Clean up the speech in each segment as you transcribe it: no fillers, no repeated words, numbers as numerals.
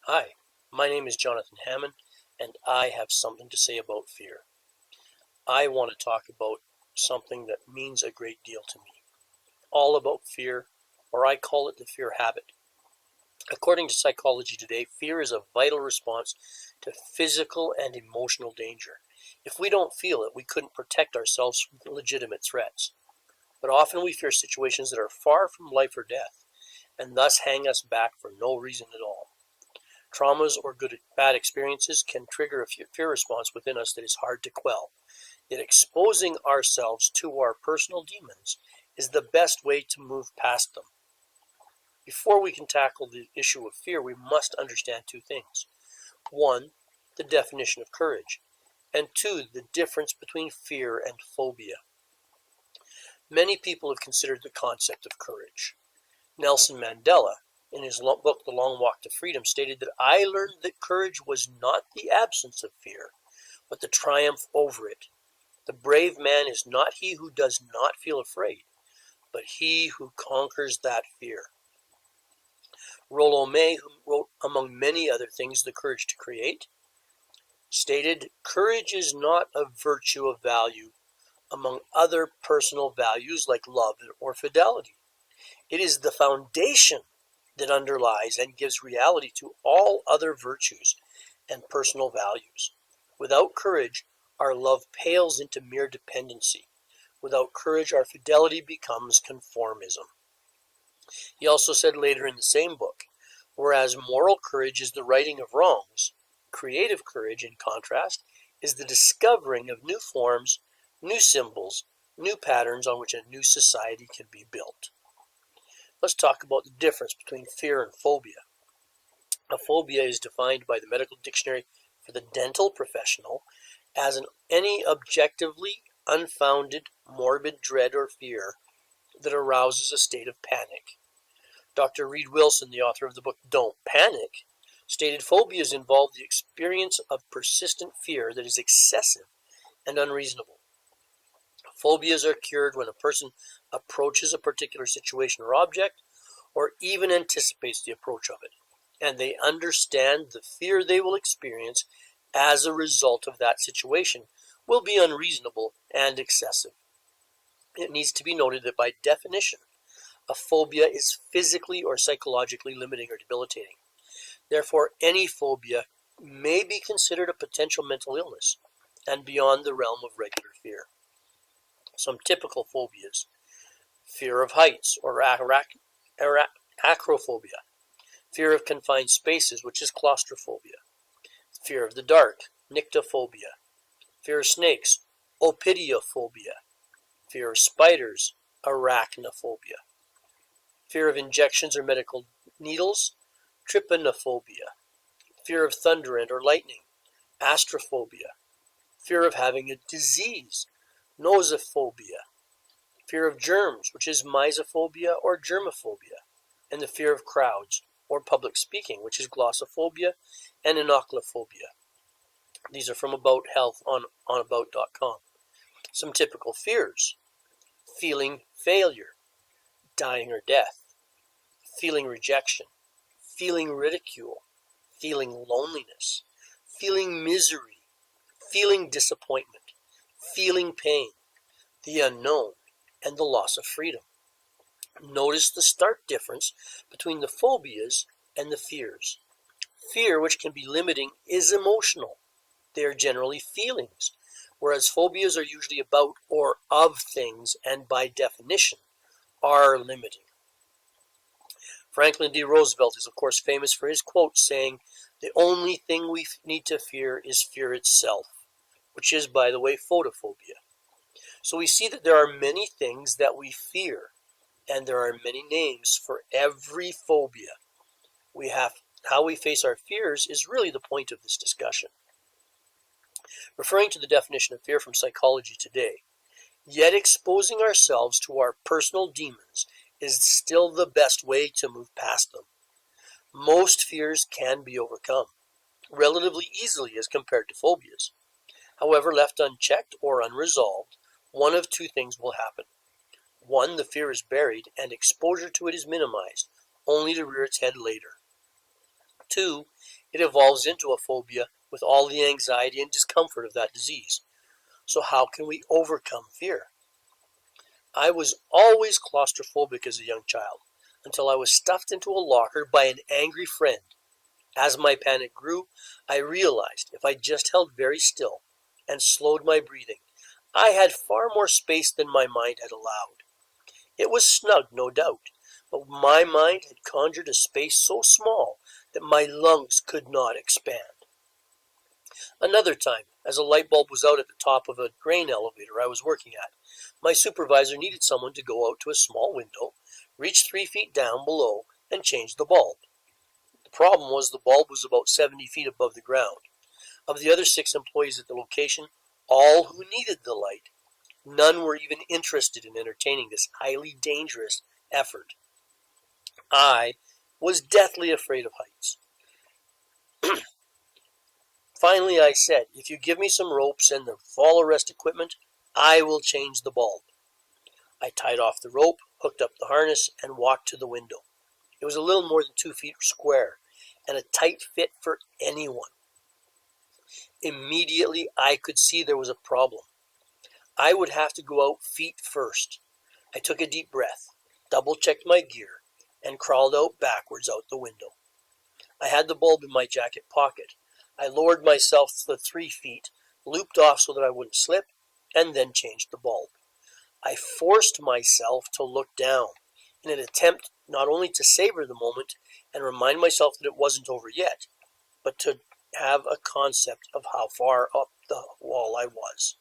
Hi, my name is Jonathan Hammond, and I have something to say about fear. I want to talk about something that means a great deal to me. All about fear, or I call it the fear habit. According to Psychology Today, fear is a vital response to physical and emotional danger. If we don't feel it, we couldn't protect ourselves from legitimate threats. But often we fear situations that are far from life or death, and thus hang us back for no reason at all. Traumas or bad experiences can trigger a fear response within us that is hard to quell. Yet exposing ourselves to our personal demons is the best way to move past them. Before we can tackle the issue of fear, we must understand two things. One, the definition of courage, and two, the difference between fear and phobia. Many people have considered the concept of courage. Nelson Mandela, in his book The Long Walk to Freedom, stated that I learned that courage was not the absence of fear, but the triumph over it. The brave man is not he who does not feel afraid, but he who conquers that fear. Rollo May, who wrote, among many other things, The Courage to Create, stated, courage is not a virtue of value among other personal values like love or fidelity. It is the foundation that underlies and gives reality to all other virtues and personal values. Without courage, our love pales into mere dependency. Without courage, our fidelity becomes conformism. He also said later in the same book, whereas moral courage is the righting of wrongs, creative courage, in contrast, is the discovering of new forms, new symbols, new patterns on which a new society can be built. Let's talk about the difference between fear and phobia. A phobia is defined by the medical dictionary for the dental professional as any objectively unfounded morbid dread or fear that arouses a state of panic. Dr. Reed Wilson, the author of the book Don't Panic, stated phobias involve the experience of persistent fear that is excessive and unreasonable. Phobias are cured when a person approaches a particular situation or object, or even anticipates the approach of it, and they understand the fear they will experience as a result of that situation will be unreasonable and excessive. It needs to be noted that by definition, a phobia is physically or psychologically limiting or debilitating. Therefore, any phobia may be considered a potential mental illness and beyond the realm of regular fear. Some typical phobias: fear of heights or acrophobia, fear of confined spaces, which is claustrophobia, fear of the dark, nyctophobia, fear of snakes, opidiophobia, fear of spiders, arachnophobia, fear of injections or medical needles, trypanophobia, fear of thunder and or lightning, astrophobia, fear of having a disease, nosophobia, fear of germs, which is mysophobia or germophobia, and the fear of crowds or public speaking, which is glossophobia and enochlophobia. These are from About Health on about.com. Some typical fears: feeling failure, dying or death, feeling rejection, feeling ridicule, feeling loneliness, feeling misery, feeling disappointment, feeling pain, the unknown, and the loss of freedom. Notice the stark difference between the phobias and the fears. Fear, which can be limiting, is emotional. They are generally feelings, whereas phobias are usually about or of things and by definition are limiting. Franklin D. Roosevelt is of course famous for his quote saying, "The only thing we need to fear is fear itself," which is, by the way, photophobia. So we see that there are many things that we fear, and there are many names for every phobia. How we face our fears is really the point of this discussion. Referring to the definition of fear from Psychology Today, yet exposing ourselves to our personal demons is still the best way to move past them. Most fears can be overcome relatively easily as compared to phobias. However, left unchecked or unresolved, one of two things will happen. One, the fear is buried and exposure to it is minimized, only to rear its head later. 2, it evolves into a phobia with all the anxiety and discomfort of that disease. So how can we overcome fear? I was always claustrophobic as a young child, until I was stuffed into a locker by an angry friend. As my panic grew, I realized if I just held very still and slowed my breathing, I had far more space than my mind had allowed. It was snug, no doubt, but my mind had conjured a space so small that my lungs could not expand. Another time, as a light bulb was out at the top of a grain elevator I was working at, my supervisor needed someone to go out to a small window, reach 3 feet down below, and change the bulb. The problem was the bulb was about 70 feet above the ground. Of the other 6 employees at the location, all who needed the light, none were even interested in entertaining this highly dangerous effort. I was deathly afraid of heights. Finally, I said, if you give me some ropes and the fall arrest equipment, I will change the bulb. I tied off the rope, hooked up the harness, and walked to the window. It was a little more than 2 feet square, and a tight fit for anyone. Immediately, I could see there was a problem. I would have to go out feet first. I took a deep breath, double-checked my gear, and crawled out backwards out the window. I had the bulb in my jacket pocket. I lowered myself to the 3 feet, looped off so that I wouldn't slip, and then changed the bulb. I forced myself to look down in an attempt not only to savor the moment and remind myself that it wasn't over yet, but to have a concept of how far up the wall I was.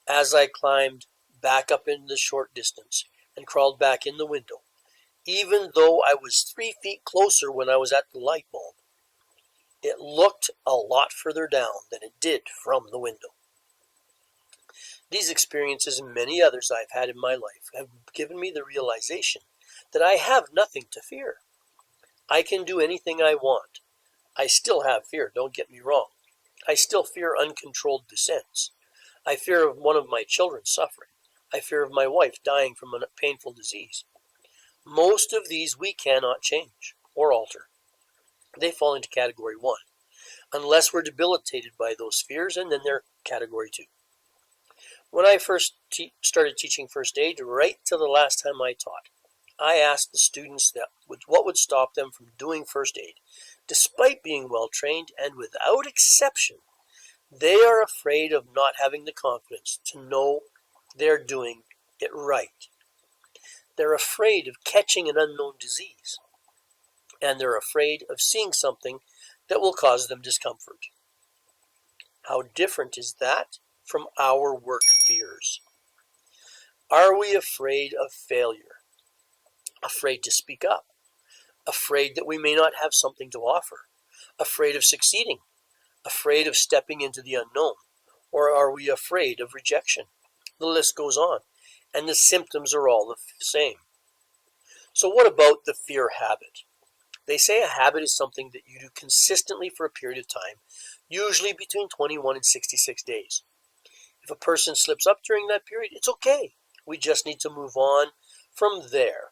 As I climbed back up into the short distance and crawled back in the window, even though I was 3 feet closer when I was at the light bulb, it looked a lot further down than it did from the window. These experiences and many others I've had in my life have given me the realization that I have nothing to fear. I can do anything I want. I still have fear, don't get me wrong. I still fear uncontrolled descents. I fear of one of my children suffering. I fear of my wife dying from a painful disease. Most of these we cannot change or alter. They fall into category 1, unless we're debilitated by those fears, and then they're category 2. When I first started teaching first aid, right till the last time I taught, I asked the students what would stop them from doing first aid. Despite being well trained, and without exception, they are afraid of not having the confidence to know they're doing it right. They're afraid of catching an unknown disease, and they're afraid of seeing something that will cause them discomfort. How different is that from our work fears? Are we afraid of failure? Afraid to speak up? Afraid that we may not have something to offer? Afraid of succeeding? Afraid of stepping into the unknown? Or are we afraid of rejection? The list goes on, and the symptoms are all the same. So what about the fear habit? They say a habit is something that you do consistently for a period of time, usually between 21 and 66 days. If a person slips up during that period, it's okay. We just need to move on from there.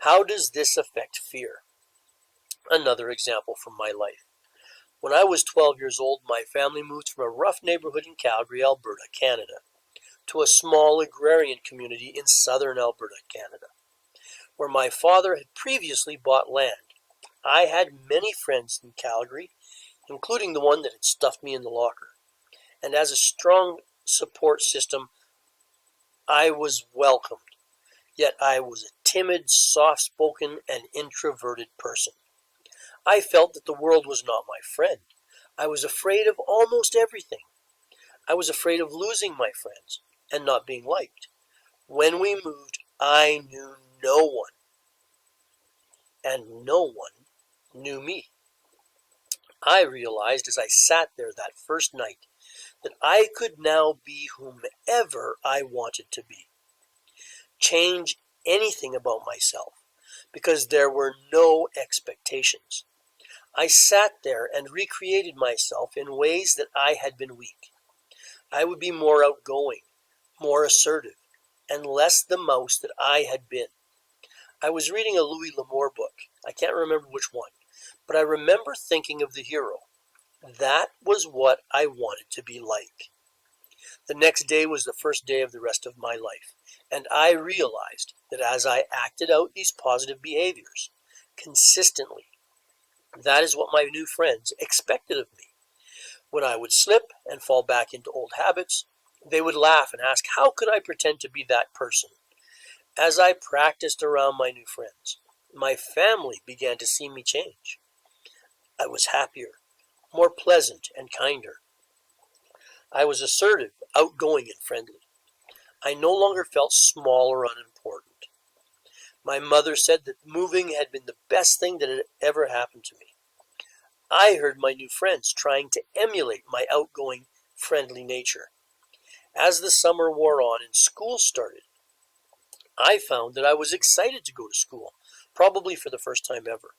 How does this affect fear? Another example from my life. When I was 12 years old, my family moved from a rough neighborhood in Calgary, Alberta, Canada, to a small agrarian community in southern Alberta, Canada, where my father had previously bought land. I had many friends in Calgary, including the one that had stuffed me in the locker. And as a strong support system, I was welcomed. Yet I was a timid, soft-spoken, and introverted person. I felt that the world was not my friend. I was afraid of almost everything. I was afraid of losing my friends and not being liked. When we moved, I knew no one, and no one knew me. I realized as I sat there that first night that I could now be whomever I wanted to be. Change anything about myself, because there were no expectations. I sat there and recreated myself in ways that I had been weak. I would be more outgoing, more assertive, and less the mouse that I had been. I was reading a Louis L'Amour book. I can't remember which one. but I remember thinking of the hero. That was what I wanted to be like. The next day was the first day of the rest of my life, and I realized that as I acted out these positive behaviors consistently, that is what my new friends expected of me. When I would slip and fall back into old habits, they would laugh and ask, how could I pretend to be that person? As I practiced around my new friends, my family began to see me change. I was happier, more pleasant, and kinder. I was assertive, outgoing, and friendly. I no longer felt small or unimportant. My mother said that moving had been the best thing that had ever happened to me. I heard my new friends trying to emulate my outgoing, friendly nature. As the summer wore on and school started, I found that I was excited to go to school, probably for the first time ever.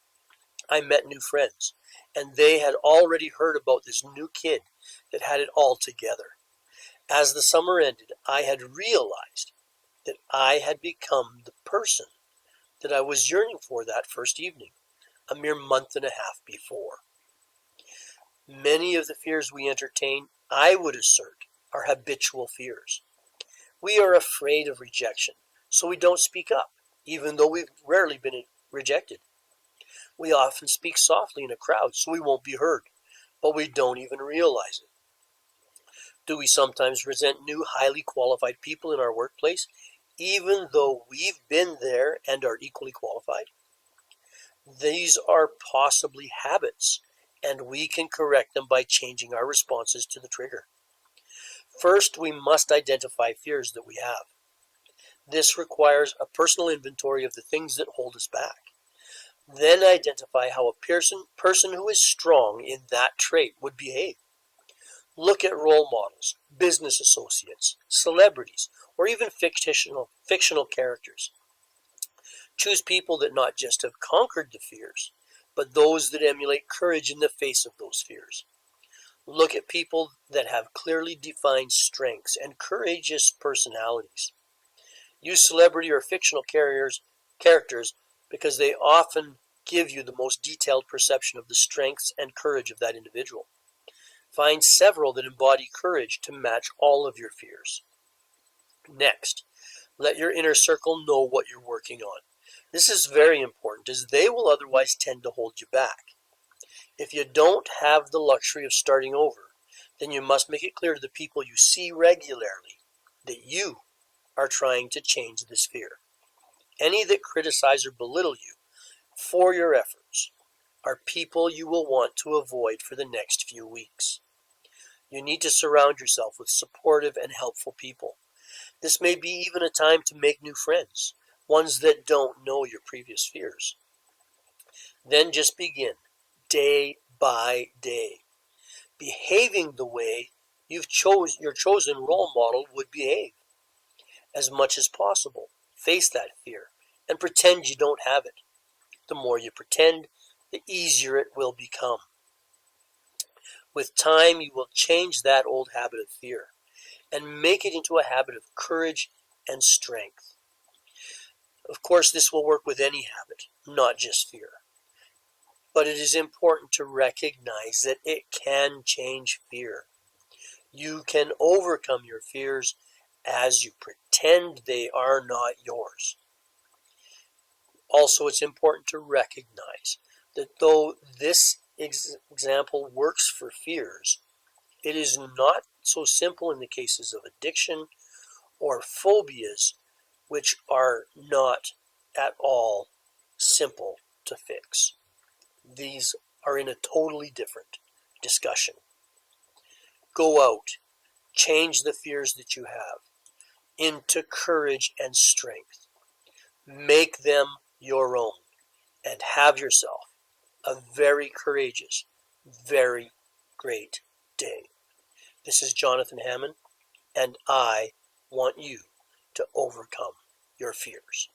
I met new friends, and they had already heard about this new kid that had it all together. As the summer ended, I had realized that I had become the person that I was yearning for that first evening, a mere month and a half before. Many of the fears we entertain, I would assert, are habitual fears. We are afraid of rejection, so we don't speak up, even though we've rarely been rejected. We often speak softly in a crowd, so we won't be heard, but we don't even realize it. Do we sometimes resent new, highly qualified people in our workplace, even though we've been there and are equally qualified? These are possibly habits, and we can correct them by changing our responses to the trigger. First, we must identify fears that we have. This requires a personal inventory of the things that hold us back. Then identify how a person who is strong in that trait would behave. Look at role models, business associates, celebrities, or even fictional characters. Choose people that not just have conquered the fears, but those that emulate courage in the face of those fears. Look at people that have clearly defined strengths and courageous personalities. Use celebrity or fictional characters because they often give you the most detailed perception of the strengths and courage of that individual. Find several that embody courage to match all of your fears. Next, let your inner circle know what you're working on. This is very important as they will otherwise tend to hold you back. If you don't have the luxury of starting over, then you must make it clear to the people you see regularly that you are trying to change this fear. Any that criticize or belittle you for your efforts are people you will want to avoid for the next few weeks. You need to surround yourself with supportive and helpful people. This may be even a time to make new friends, ones that don't know your previous fears. Then just begin, day by day, behaving the way your chosen role model would behave. As much as possible, face that fear and pretend you don't have it. The more you pretend, the easier it will become. With time, you will change that old habit of fear and make it into a habit of courage and strength. Of course, this will work with any habit, not just fear. But it is important to recognize that it can change fear. You can overcome your fears as you pretend they are not yours. Also, it's important to recognize that though this example works for fears, it is not so simple in the cases of addiction or phobias, which are not at all simple to fix. These are in a totally different discussion. Go out, change the fears that you have into courage and strength. Make them your own and have yourself a very courageous, very great day. This is Jonathan Hammond, and I want you to overcome your fears.